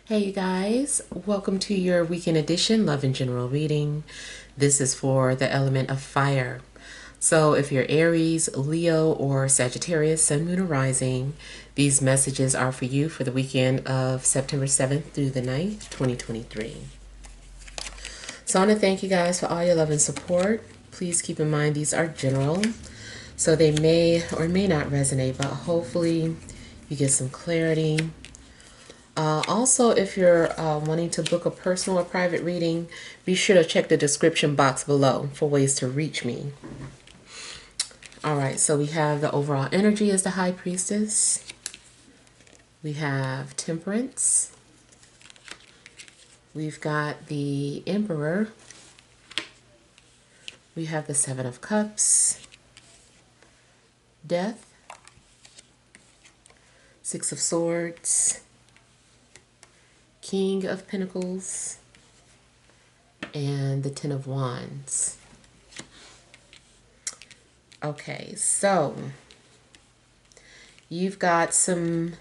Hey you guys, welcome to your weekend edition Love and General reading. This is for the element of fire. So if you're Aries, Leo, or Sagittarius, Sun, Moon, or Rising, these messages are for you for the weekend of September 7th through the 9th, 2023. So I want to thank you guys for all your love and support. Please keep in mind these are general, so they may or may not resonate, but hopefully you get some clarity. Also, if you're wanting to book a personal or private reading, be sure to check the description box below for ways to reach me. All right, so we have the overall energy as the High Priestess. We have Temperance. We've got the Emperor. We have the Seven of Cups. Death. Six of Swords. King of Pentacles, and the Ten of Wands. Okay, so you've got some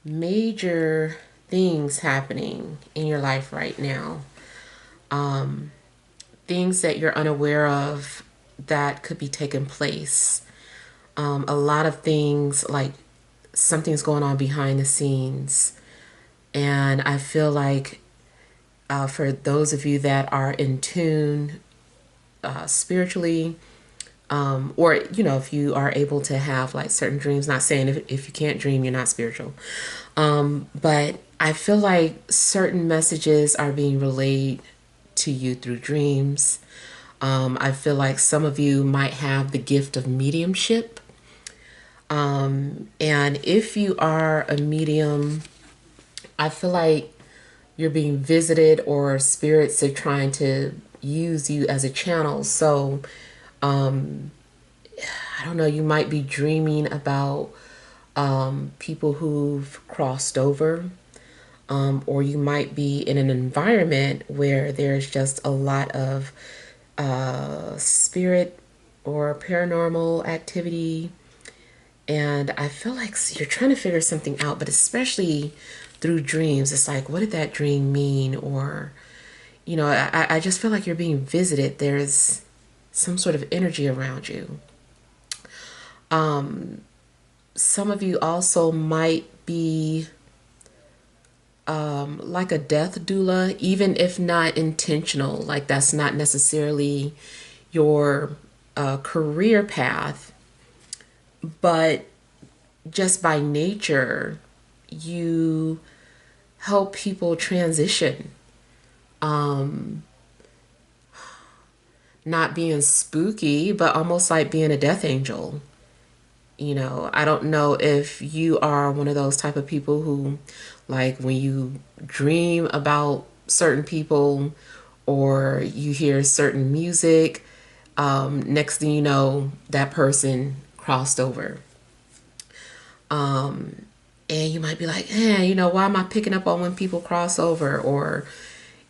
major things happening in your life right now. Things that you're unaware of that could be taking place. A lot of things, like something's going on behind the scenes. And I feel like for those of you that are in tune spiritually, or, if you are able to have like certain dreams, not saying if you can't dream, you're not spiritual. But I feel like certain messages are being relayed to you through dreams. I feel like some of you might have the gift of mediumship. And if you are a medium, I feel like you're being visited or spirits are trying to use you as a channel. So, I don't know, you might be dreaming about people who've crossed over, or you might be in an environment where there's just a lot of spirit or paranormal activity. And I feel like you're trying to figure something out, but especially through dreams, it's like, what did that dream mean? Or, I just feel like you're being visited. There's some sort of energy around you. Some of you also might be like a death doula, even if not intentional. Like that's not necessarily your career path, but just by nature, you help people transition. Not being spooky, but almost like being a death angel. I don't know if you are one of those type of people who, like, when you dream about certain people or you hear certain music, next thing you know, that person crossed over. And you might be like, why am I picking up on when people cross over? Or,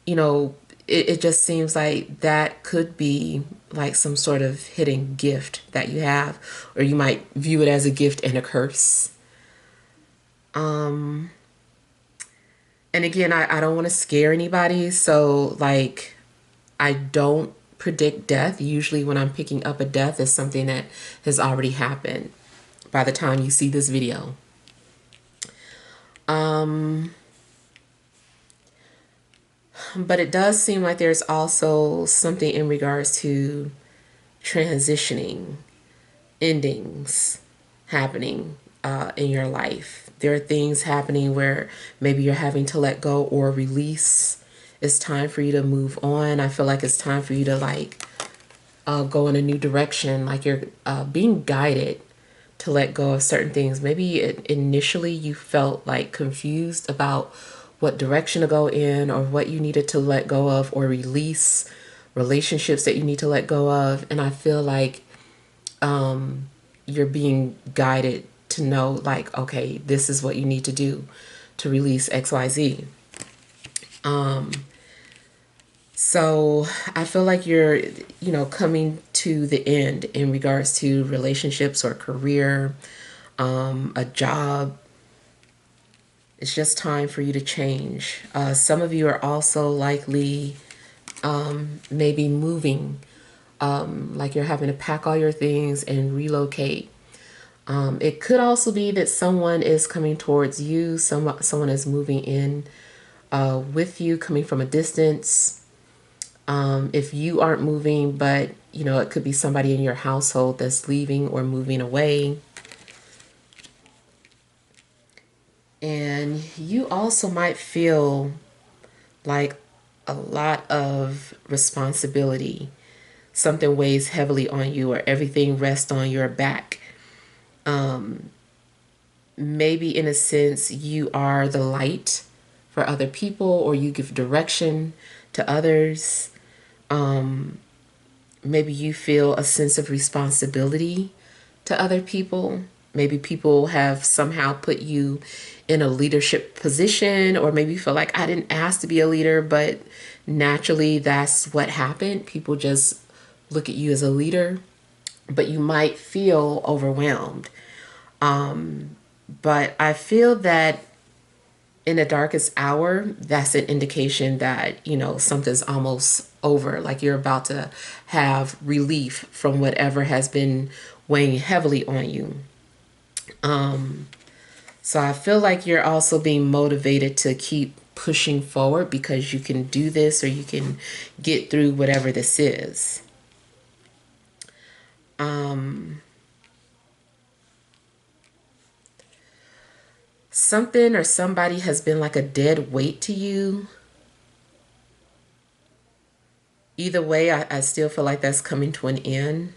it just seems like that could be like some sort of hidden gift that you have, or you might view it as a gift and a curse. And again, I don't want to scare anybody. So like, I don't predict death. Usually when I'm picking up a death, it's something that has already happened by the time you see this video. But it does seem like there's also something in regards to transitioning, endings happening in your life. There are things happening where maybe you're having to let go or release. It's time for you to move on. I feel like it's time for you to like go in a new direction. Like you're being guided to let go of certain things. Maybe initially you felt like confused about what direction to go in, or what you needed to let go of or release, relationships that you need to let go of. And I feel like you're being guided to know, like, okay, this is what you need to do to release XYZ. So I feel like you're, coming to the end in regards to relationships or career, a job. It's just time for you to change. Some of you are also likely maybe moving, like you're having to pack all your things and relocate. It could also be that someone is coming towards you, someone is moving in with you, coming from a distance. If you aren't moving, but it could be somebody in your household that's leaving or moving away. And you also might feel like a lot of responsibility. Something weighs heavily on you, or everything rests on your back. Maybe in a sense, you are the light for other people, or you give direction to others. Maybe you feel a sense of responsibility to other people. Maybe people have somehow put you in a leadership position, or maybe you feel like, I didn't ask to be a leader, but naturally that's what happened. People just look at you as a leader, but you might feel overwhelmed. But I feel that in the darkest hour, that's an indication that, something's almost over, like you're about to have relief from whatever has been weighing heavily on you. So I feel like you're also being motivated to keep pushing forward because you can do this, or you can get through whatever this is. Something or somebody has been like a dead weight to you. Either way, I still feel like that's coming to an end.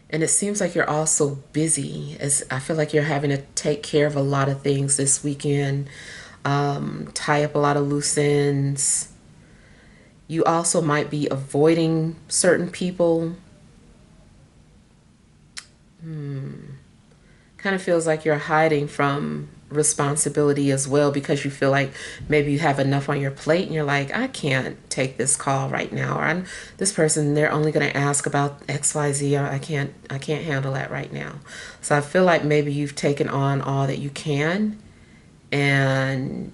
And it seems like you're also busy, as I feel like you're having to take care of a lot of things this weekend, tie up a lot of loose ends. You also might be avoiding certain people. Kind of feels like you're hiding from responsibility as well, because you feel like maybe you have enough on your plate and you're like, I can't take this call right now, or this person, they're only going to ask about XYZ, or I can't handle that right now. So I feel like maybe you've taken on all that you can, and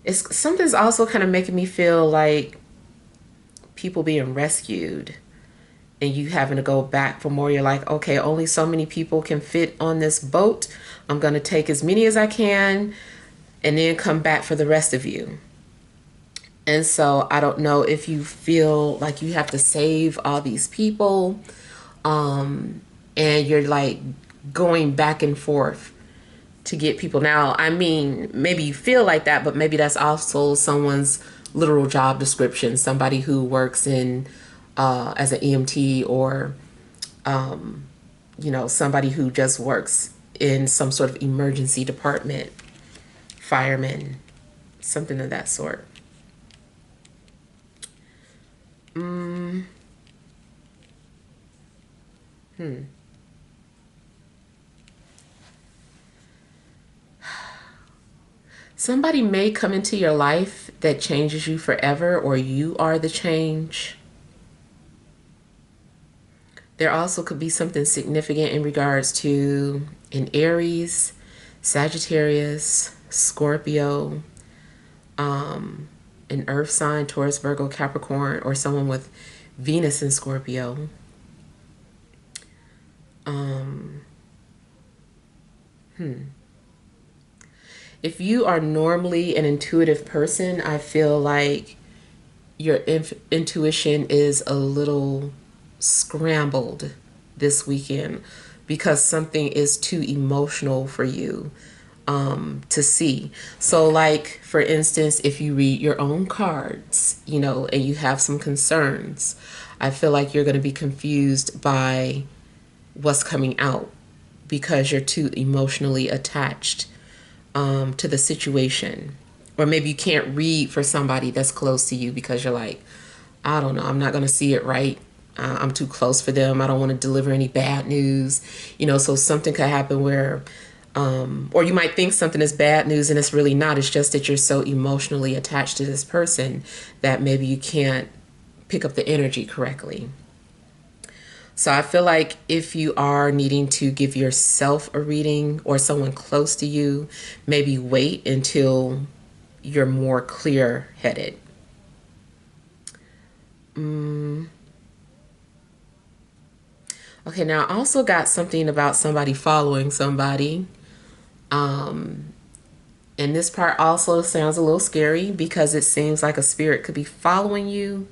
it's something's also kind of making me feel like people being rescued and you having to go back for more. You're like, okay, only so many people can fit on this boat. I'm going to take as many as I can and then come back for the rest of you. And so I don't know if you feel like you have to save all these people, and you're like going back and forth to get people. Now, I mean, maybe you feel like that, but maybe that's also someone's literal job description. Somebody who works in as an EMT, or somebody who just works in some sort of emergency department, fireman, something of that sort. Somebody may come into your life that changes you forever, or you are the change. There also could be something significant in regards to an Aries, Sagittarius, Scorpio, an earth sign, Taurus, Virgo, Capricorn, or someone with Venus in Scorpio. If you are normally an intuitive person, I feel like your intuition is a little scrambled this weekend because something is too emotional for you to see. So like, for instance, if you read your own cards, and you have some concerns, I feel like you're going to be confused by what's coming out because you're too emotionally attached to the situation. Or maybe you can't read for somebody that's close to you because you're like, I don't know, I'm not going to see it right. I'm too close for them. I don't want to deliver any bad news. So something could happen where, or you might think something is bad news and it's really not. It's just that you're so emotionally attached to this person that maybe you can't pick up the energy correctly. So I feel like if you are needing to give yourself a reading or someone close to you, maybe wait until you're more clear headed. Okay, now I also got something about somebody following somebody. And this part also sounds a little scary because it seems like a spirit could be following you.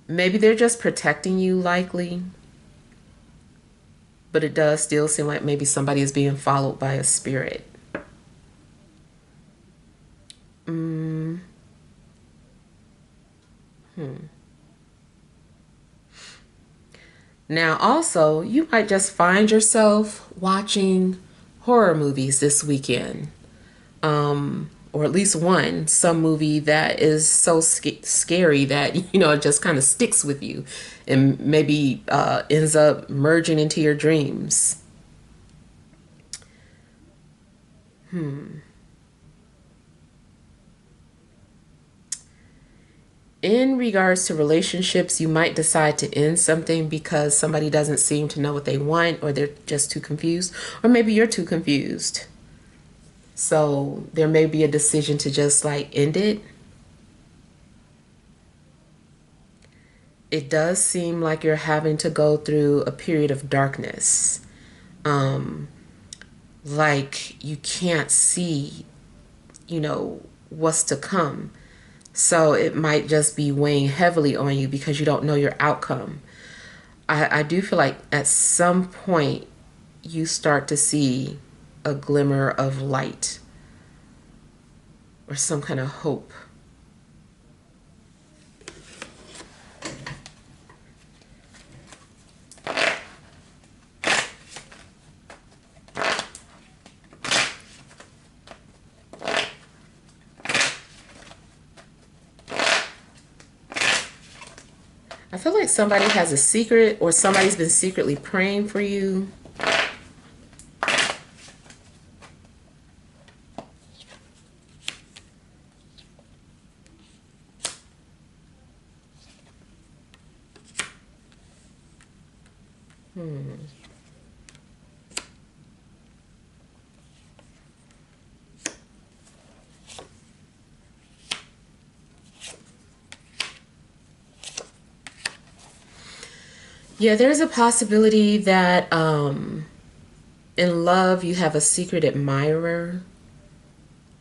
Maybe they're just protecting you, likely. But it does still seem like maybe somebody is being followed by a spirit. Now, also, you might just find yourself watching horror movies this weekend. Or at least one, some movie that is so scary that, it just kind of sticks with you and maybe ends up merging into your dreams. In regards to relationships, you might decide to end something because somebody doesn't seem to know what they want, or they're just too confused, or maybe you're too confused. So there may be a decision to just like end it. It does seem like you're having to go through a period of darkness. Like you can't see, what's to come. So it might just be weighing heavily on you because you don't know your outcome. I do feel like at some point you start to see a glimmer of light or some kind of hope. I feel like somebody has a secret, or somebody's been secretly praying for you. Yeah, there's a possibility that in love you have a secret admirer.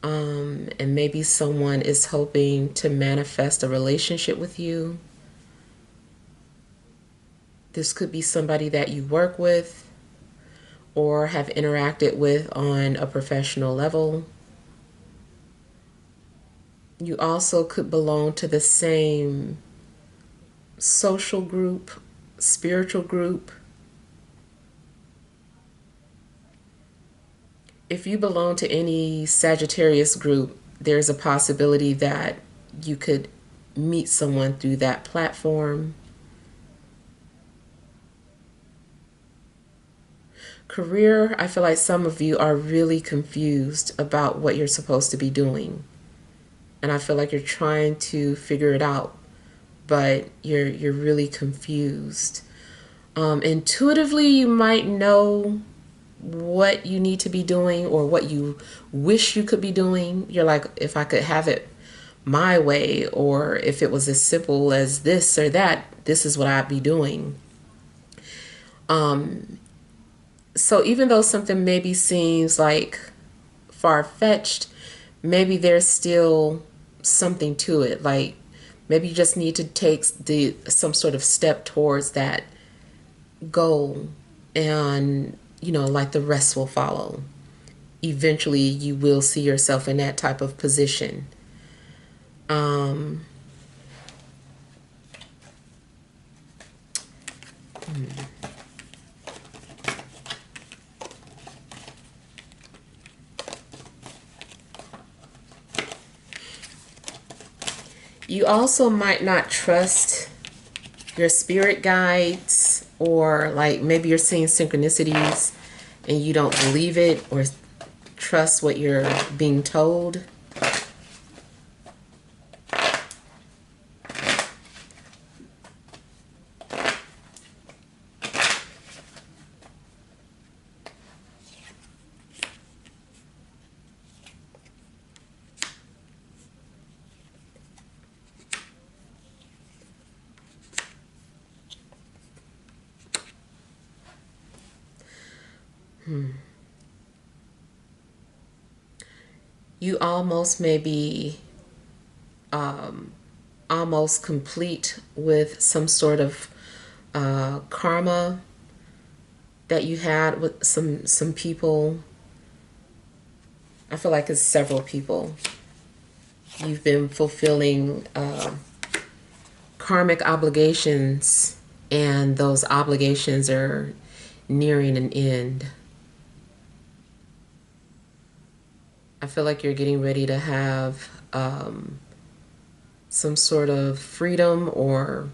And maybe someone is hoping to manifest a relationship with you. This could be somebody that you work with or have interacted with on a professional level. You also could belong to the same social group, spiritual group. If you belong to any Sagittarius group, there's a possibility that you could meet someone through that platform. Career, I feel like some of you are really confused about what you're supposed to be doing. And I feel like you're trying to figure it out, but you're really confused. Intuitively, you might know what you need to be doing or what you wish you could be doing. You're like, if I could have it my way, or if it was as simple as this or that, this is what I'd be doing. So even though something maybe seems like far-fetched, maybe there's still something to it. Like maybe you just need to take some sort of step towards that goal, and like the rest will follow. Eventually you will see yourself in that type of position. You also might not trust your spirit guides, or like maybe you're seeing synchronicities and you don't believe it or trust what you're being told. You almost may be almost complete with some sort of karma that you had with some people. I feel like it's several people. You've been fulfilling karmic obligations, and those obligations are nearing an end. I feel like you're getting ready to have some sort of freedom, or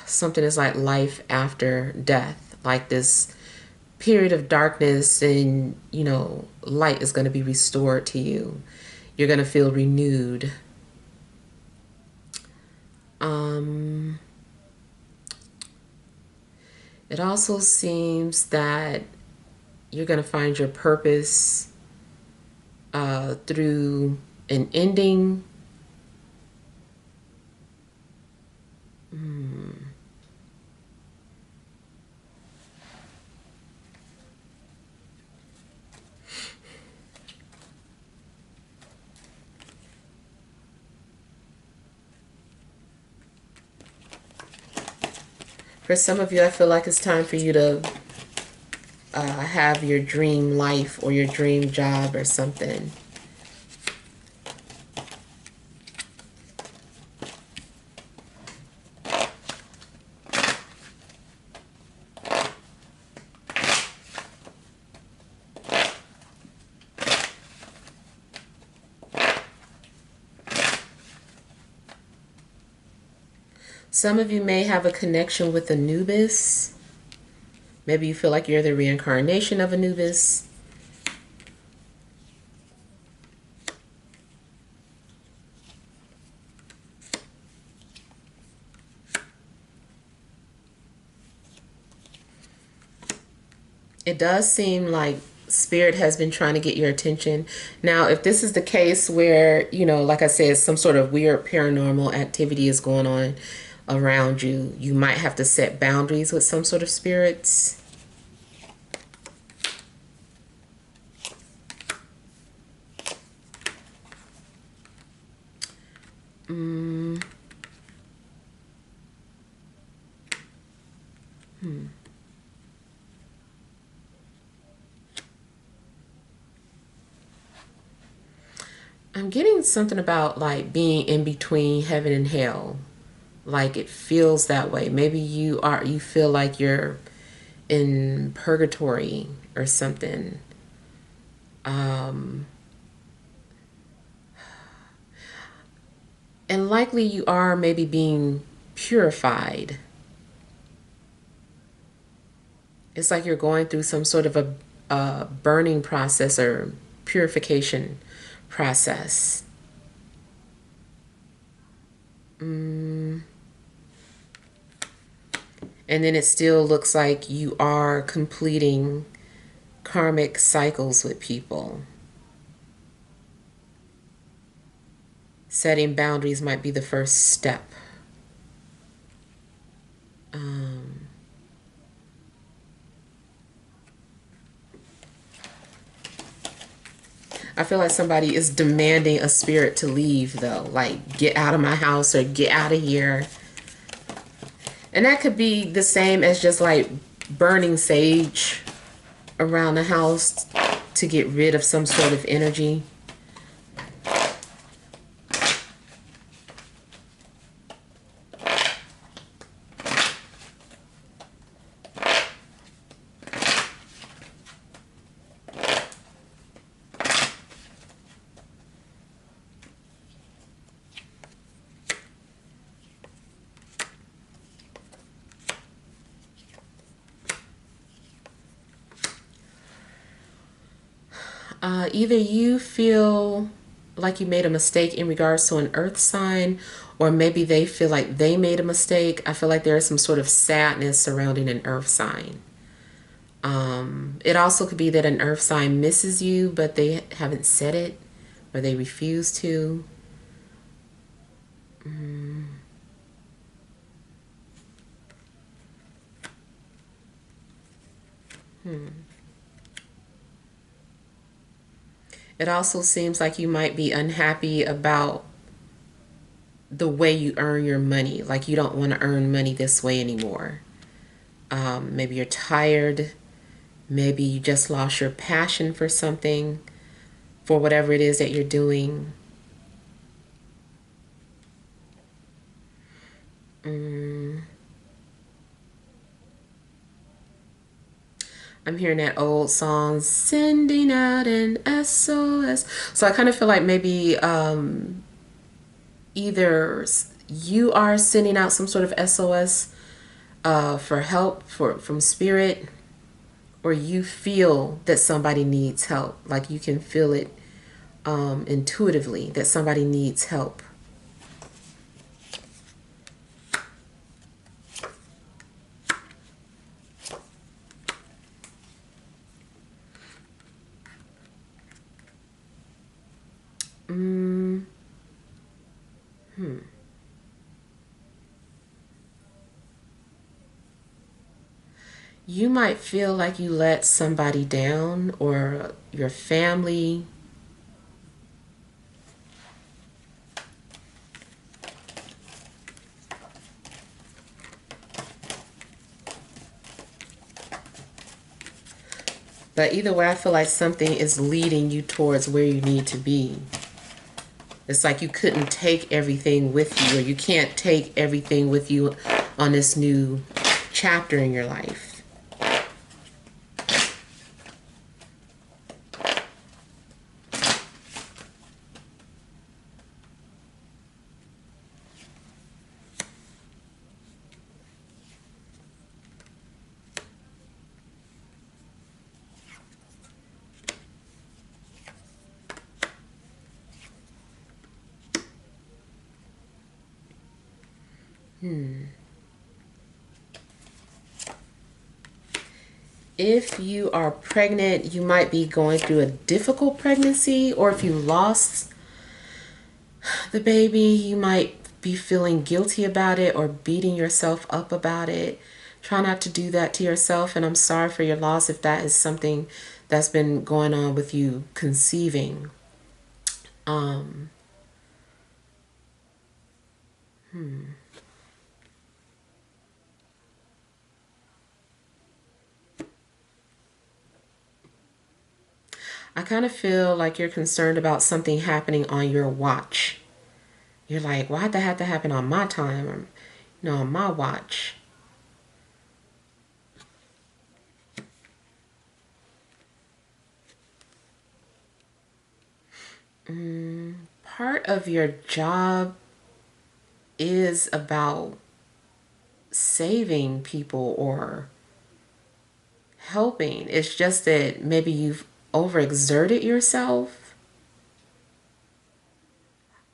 something is like life after death, like this period of darkness, and light is going to be restored to you. You're going to feel renewed. It also seems that you're going to find your purpose through an ending. For some of you, I feel like it's time for you to have your dream life or your dream job or something. Some of you may have a connection with Anubis. Maybe you feel like you're the reincarnation of Anubis. It does seem like Spirit has been trying to get your attention. Now, if this is the case where, like I said, some sort of weird paranormal activity is going on around you, you might have to set boundaries with some sort of spirits. I'm getting something about like being in between heaven and hell. Like it feels that way. Maybe you feel like you're in purgatory or something. And likely you are maybe being purified. It's like you're going through some sort of a burning process or purification process. And then it still looks like you are completing karmic cycles with people. Setting boundaries might be the first step. I feel like somebody is demanding a spirit to leave, though. Like, get out of my house or get out of here. And that could be the same as just like burning sage around the house to get rid of some sort of energy. Either you feel like you made a mistake in regards to an earth sign, or maybe they feel like they made a mistake. I feel like there is some sort of sadness surrounding an earth sign. It also could be that an earth sign misses you, but they haven't said it, or they refuse to. It also seems like you might be unhappy about the way you earn your money. Like you don't want to earn money this way anymore. Maybe you're tired. Maybe you just lost your passion for something, for whatever it is that you're doing. I'm hearing that old song, sending out an SOS. So I kind of feel like maybe either you are sending out some sort of SOS for help from spirit, or you feel that somebody needs help. Like you can feel it intuitively that somebody needs help. You might feel like you let somebody down, or your family. But either way, I feel like something is leading you towards where you need to be. It's like you couldn't take everything with you, or you can't take everything with you on this new chapter in your life. If you are pregnant, you might be going through a difficult pregnancy, or if you lost the baby, you might be feeling guilty about it or beating yourself up about it. Try not to do that to yourself, and I'm sorry for your loss if that is something that's been going on with you conceiving. Um, I kind of feel like you're concerned about something happening on your watch. You're like, why'd that have to happen on my time, or on my watch? Part of your job is about saving people or helping. It's just that maybe you've overexerted yourself.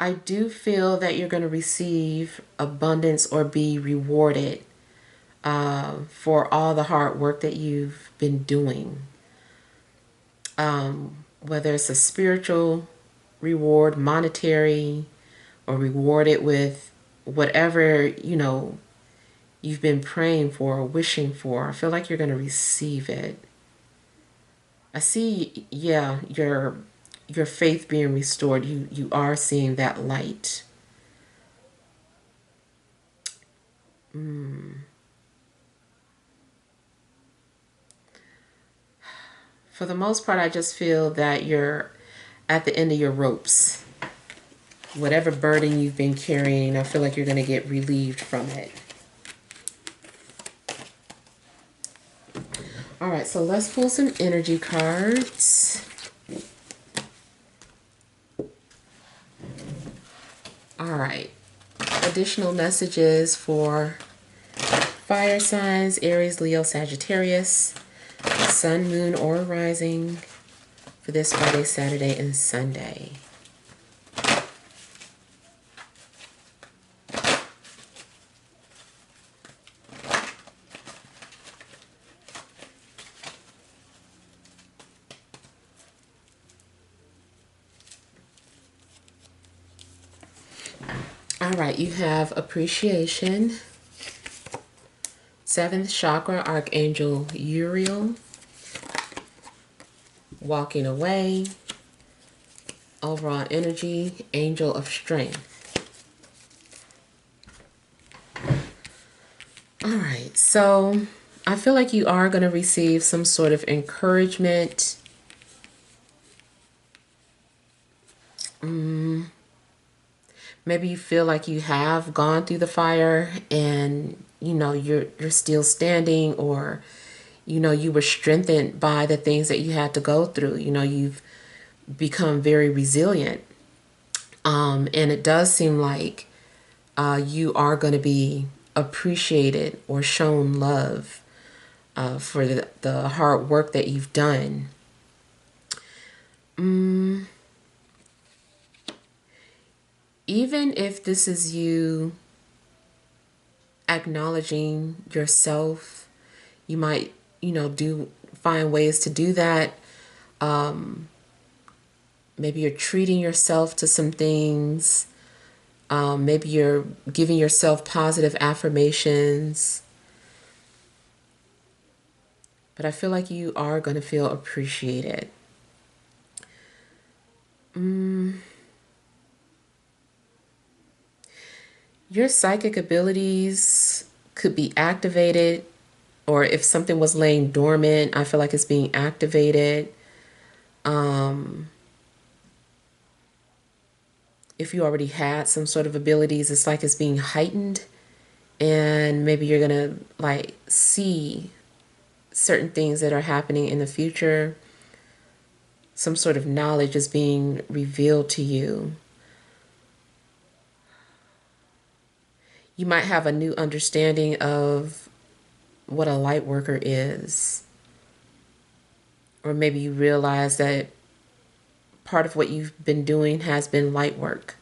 I do feel that you're going to receive abundance or be rewarded for all the hard work that you've been doing. Whether it's a spiritual reward, monetary, or rewarded with whatever, you've been praying for or wishing for. I feel like you're going to receive it. I see, yeah, your faith being restored. You are seeing that light. For the most part, I just feel that you're at the end of your ropes. Whatever burden you've been carrying, I feel like you're going to get relieved from it. All right, so let's pull some energy cards. All right, additional messages for fire signs, Aries, Leo, Sagittarius, Sun, Moon, or Rising for this Friday, Saturday, and Sunday. All right, you have appreciation, 7th chakra, Archangel Uriel, walking away, overall energy, angel of strength. All right, so I feel like you are going to receive some sort of encouragement. Maybe you feel like you have gone through the fire and you're still standing, or you were strengthened by the things that you had to go through. You've become very resilient. And it does seem like you are going to be appreciated or shown love for the hard work that you've done. Even if this is you acknowledging yourself, you might, find ways to do that. Maybe you're treating yourself to some things. Maybe you're giving yourself positive affirmations. But I feel like you are going to feel appreciated. Your psychic abilities could be activated, or if something was laying dormant, I feel like it's being activated. If you already had some sort of abilities, it's like it's being heightened, and maybe you're gonna like see certain things that are happening in the future. Some sort of knowledge is being revealed to you. You might have a new understanding of what a light worker is. Or maybe you realize that part of what you've been doing has been light work.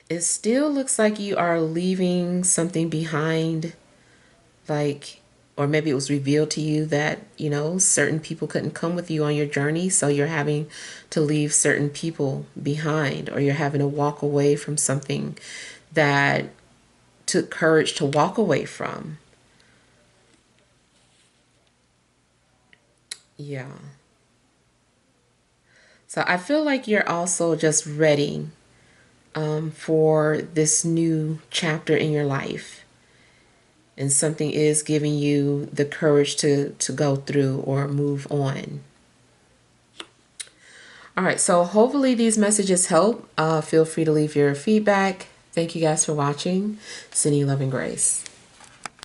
It still looks like you are leaving something behind, or maybe it was revealed to you that, certain people couldn't come with you on your journey, so you're having to leave certain people behind, or you're having to walk away from something that took courage to walk away from. Yeah. So I feel like you're also just ready for this new chapter in your life. And something is giving you the courage to go through or move on. All right, so hopefully these messages help. Feel free to leave your feedback. Thank you guys for watching. Sending you love and grace.